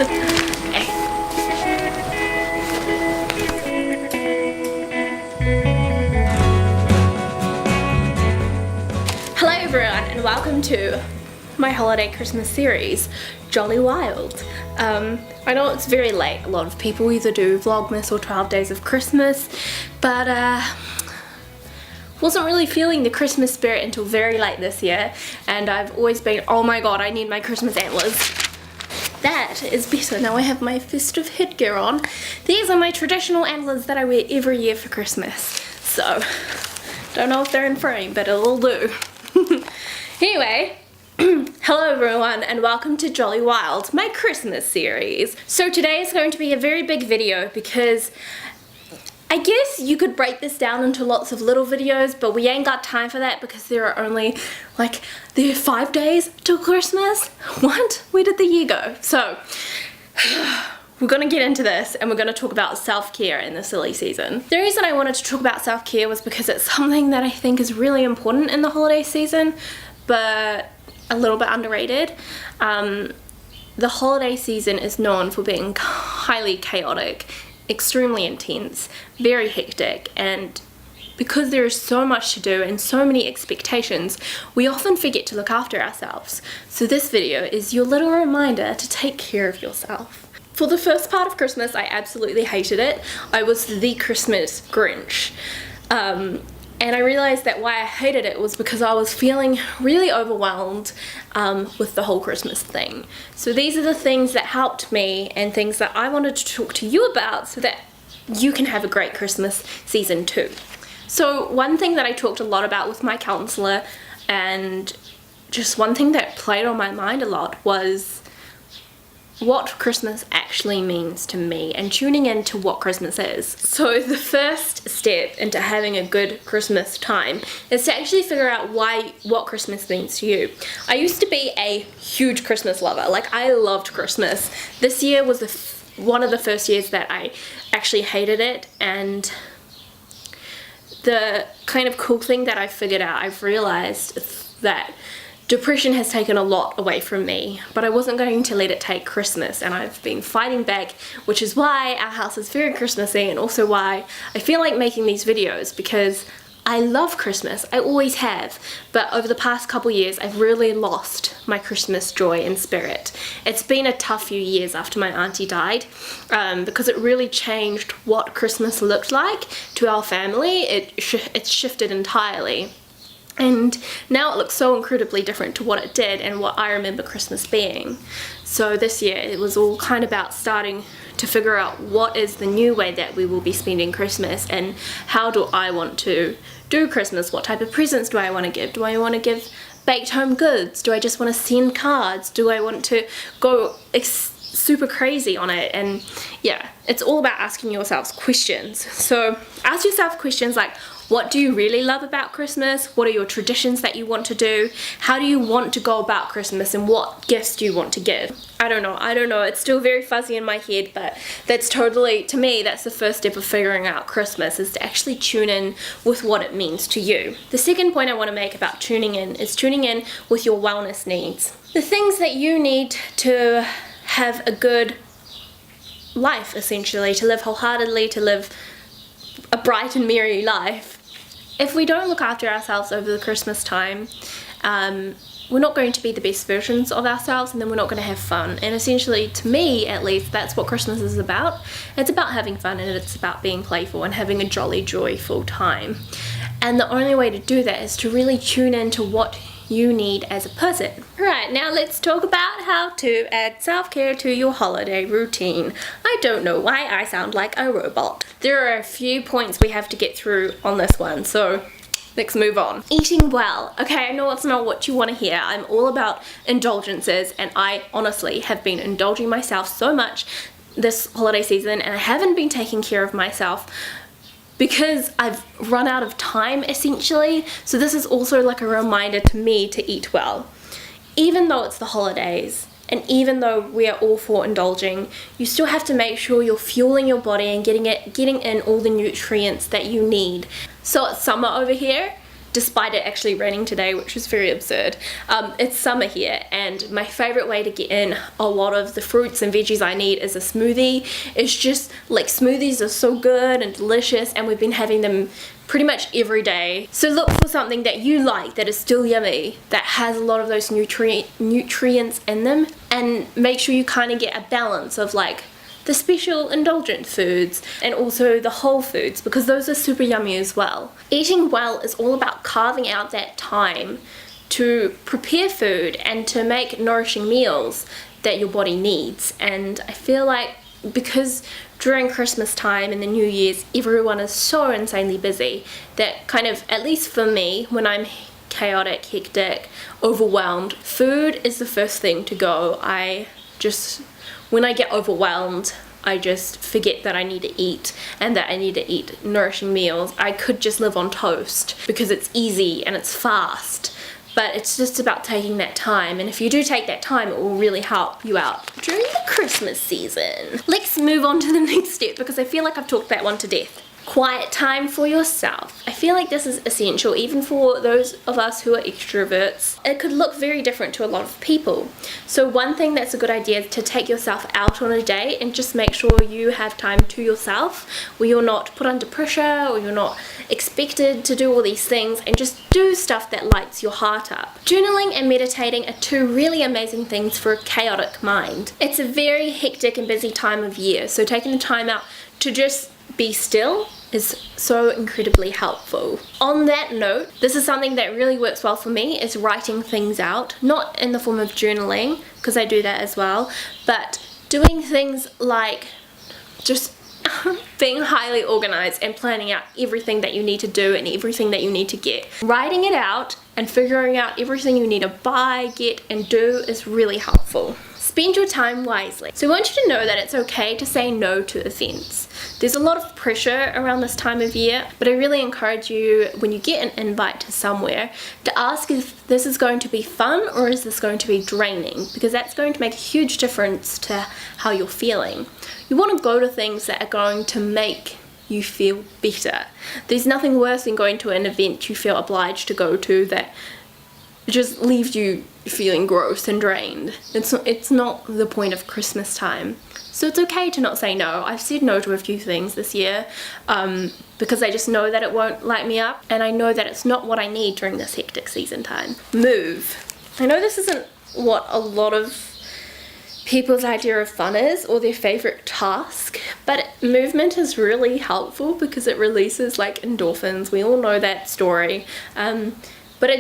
Hello everyone and welcome to my holiday Christmas series, Jolly Wild. I know it's very late, a lot of people either do Vlogmas or 12 Days of Christmas, but wasn't really feeling the Christmas spirit until very late this year, and I've always been, oh my god, I need my Christmas antlers. That is better. Now I have my festive headgear on. These are my traditional antlers that I wear every year for Christmas. So, don't know if they're in frame, but it'll do. Anyway, hello everyone and welcome to Jolly Wild, my Christmas series. So today is going to be a very big video because I guess you could break this down into lots of little videos, but we ain't got time for that because there are only like, there are 5 days till Christmas. What? Where did the year go? So, we're gonna get into this and we're gonna talk about self-care in the silly season. The reason I wanted to talk about self-care was because it's something that I think is really important in the holiday season, but a little bit underrated. The holiday season is known for being highly chaotic, extremely intense, very hectic, and because there is so much to do and so many expectations, we often forget to look after ourselves. So this video is your little reminder to take care of yourself. For the first part of Christmas, I absolutely hated it. I was the Christmas Grinch. And I realized that why I hated it was because I was feeling really overwhelmed with the whole Christmas thing. So these are the things that helped me and things that I wanted to talk to you about so that you can have a great Christmas season too. So one thing that I talked a lot about with my counselor, and just one thing that played on my mind a lot, was what Christmas actually means to me and tuning into what Christmas is. So the first step into having a good Christmas time is to actually figure out what Christmas means to you. I used to be a huge Christmas lover. Like, I loved Christmas. This year was one of the first years that I actually hated it, and the kind of cool thing that I figured out, I've realized that depression has taken a lot away from me, but I wasn't going to let it take Christmas, and I've been fighting back, which is why our house is very Christmassy, and also why I feel like making these videos, because I love Christmas, I always have, but over the past couple years I've really lost my Christmas joy and spirit. It's been a tough few years after my auntie died, because it really changed what Christmas looked like to our family. It's shifted entirely. And now it looks so incredibly different to what it did and what I remember Christmas being. So this year it was all kind of about starting to figure out what is the new way that we will be spending Christmas, and how do I want to do Christmas? What type of presents do I want to give? Do I want to give baked home goods? Do I just want to send cards? Do I want to go super crazy on it? And yeah, it's all about asking yourselves questions. So ask yourself questions like, what do you really love about Christmas? What are your traditions that you want to do? How do you want to go about Christmas, and what gifts do you want to give? I don't know, it's still very fuzzy in my head, but that's totally, to me, that's the first step of figuring out Christmas, is to actually tune in with what it means to you. The second point I want to make about tuning in is tuning in with your wellness needs. The things that you need to have a good life, essentially, to live wholeheartedly, to live a bright and merry life. If we don't look after ourselves over the Christmas time, we're not going to be the best versions of ourselves, and then we're not going to have fun. And essentially, to me at least, that's what Christmas is about. It's about having fun, and it's about being playful and having a jolly, joyful time. And the only way to do that is to really tune into what you need as a person. Right, now let's talk about how to add self-care to your holiday routine. I don't know why I sound like a robot. There are a few points we have to get through on this one, so let's move on. Eating well. Okay, I know it's not what you want to hear. I'm all about indulgences, and I honestly have been indulging myself so much this holiday season, and I haven't been taking care of myself because I've run out of time, essentially. So this is also like a reminder to me to eat well. Even though it's the holidays, and even though we are all for indulging, you still have to make sure you're fueling your body and getting in all the nutrients that you need. So it's summer over here, despite it actually raining today, which was very absurd. It's summer here, and my favorite way to get in a lot of the fruits and veggies I need is a smoothie. It's just like, smoothies are so good and delicious, and we've been having them pretty much every day. So look for something that you like that is still yummy, that has a lot of those nutrients in them, and make sure you kind of get a balance of like the special indulgent foods and also the whole foods, because those are super yummy as well. Eating well is all about carving out that time to prepare food and to make nourishing meals that your body needs. And I feel like because during Christmas time and the New Year's, everyone is so insanely busy that kind of, at least for me, when I'm chaotic, hectic, overwhelmed, food is the first thing to go. When I get overwhelmed, I just forget that I need to eat and that I need to eat nourishing meals. I could just live on toast because it's easy and it's fast, but it's just about taking that time. And if you do take that time, it will really help you out during the Christmas season. Let's move on to the next step, because I feel like I've talked that one to death. Quiet time for yourself. I feel like this is essential even for those of us who are extroverts. It could look very different to a lot of people. So one thing that's a good idea is to take yourself out on a day and just make sure you have time to yourself, where you're not put under pressure or you're not expected to do all these things, and just do stuff that lights your heart up. Journaling and meditating are two really amazing things for a chaotic mind. It's a very hectic and busy time of year, so taking the time out to just be still is so incredibly helpful. On that note, this is something that really works well for me, is writing things out, not in the form of journaling, because I do that as well, but doing things like just being highly organized and planning out everything that you need to do and everything that you need to get. Writing it out and figuring out everything you need to buy, get, and do is really helpful. Spend your time wisely. So I want you to know that it's okay to say no to events. There's a lot of pressure around this time of year, but I really encourage you, when you get an invite to somewhere, to ask if this is going to be fun or is this going to be draining, because that's going to make a huge difference to how you're feeling. You want to go to things that are going to make you feel better. There's nothing worse than going to an event you feel obliged to go to that just leaves you feeling gross and drained. It's not the point of Christmas time. So it's okay to not say no. I've said no to a few things this year because I just know that it won't light me up, and I know that it's not what I need during this hectic season time. Move. I know this isn't what a lot of people's idea of fun is, or their favorite task, but movement is really helpful because it releases like endorphins. We all know that story, but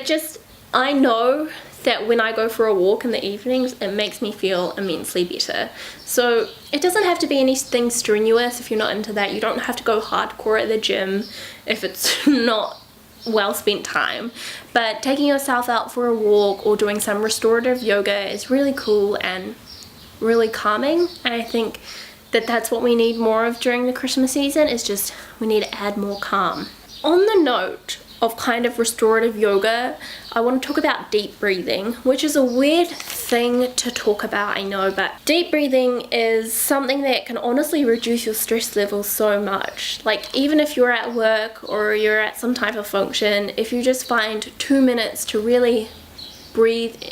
I know that when I go for a walk in the evenings, it makes me feel immensely better. So it doesn't have to be anything strenuous. If you're not into that, you don't have to go hardcore at the gym if it's not well spent time. But taking yourself out for a walk or doing some restorative yoga is really cool and really calming. And I think that that's what we need more of during the Christmas season, is just we need to add more calm. On the note of kind of restorative yoga, I want to talk about deep breathing, which is a weird thing to talk about, I know, but deep breathing is something that can honestly reduce your stress levels so much. Like, even if you're at work or you're at some type of function, if you just find 2 minutes to really breathe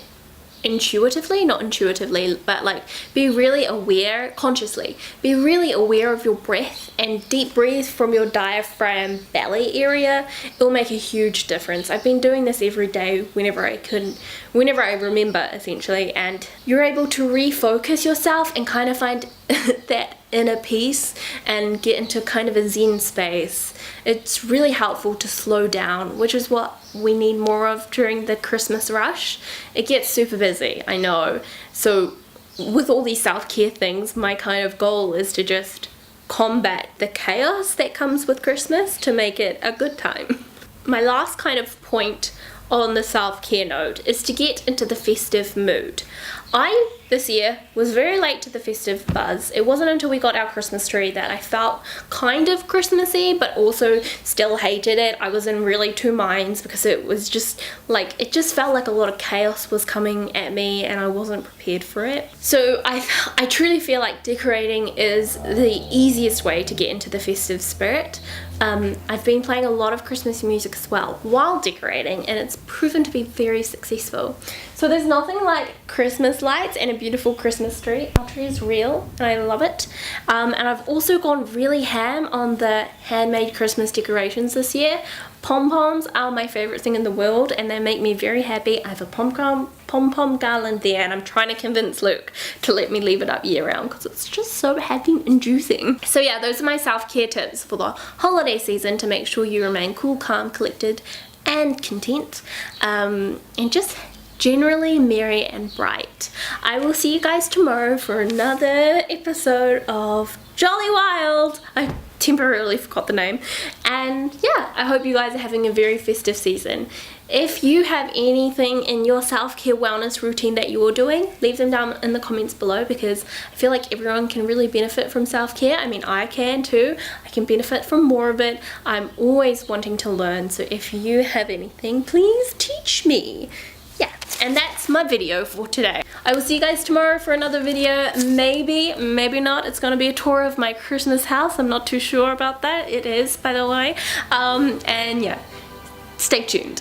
intuitively, not intuitively, but like be really aware, consciously be really aware of your breath and deep breathe from your diaphragm belly area, it will make a huge difference. I've been doing this every day whenever I remember, essentially, and you're able to refocus yourself and kind of find that inner peace and get into kind of a zen space. It's really helpful to slow down, which is what we need more of during the Christmas rush. It gets super busy, I know. So with all these self-care things, my kind of goal is to just combat the chaos that comes with Christmas to make it a good time. My last kind of point on the self-care note is to get into the festive mood. I, this year, was very late to the festive buzz. It wasn't until we got our Christmas tree that I felt kind of Christmassy, but also still hated it. I was in really two minds because it was just like, it just felt like a lot of chaos was coming at me and I wasn't prepared for it. So I truly feel like decorating is the easiest way to get into the festive spirit. I've been playing a lot of Christmas music as well while decorating, and it's proven to be very successful. So there's nothing like Christmas lights and a beautiful Christmas tree. Our tree is real and I love it. And I've also gone really ham on the handmade Christmas decorations this year. Pom-poms are my favorite thing in the world and they make me very happy. I have a pom-pom garland there and I'm trying to convince Luke to let me leave it up year round because it's just so happy inducing. So yeah, those are my self-care tips for the holiday season to make sure you remain cool, calm, collected and content, and just generally merry and bright. I will see you guys tomorrow for another episode of Jolly Wild. I temporarily forgot the name. And yeah, I hope you guys are having a very festive season. If you have anything in your self-care wellness routine that you're doing, leave them down in the comments below because I feel like everyone can really benefit from self-care. I mean, I can too. I can benefit from more of it. I'm always wanting to learn, so if you have anything, please teach me. Yeah, and that's my video for today. I will see you guys tomorrow for another video. Maybe, maybe not. It's gonna be a tour of my Christmas house. I'm not too sure about that. It is, by the way. And yeah, stay tuned.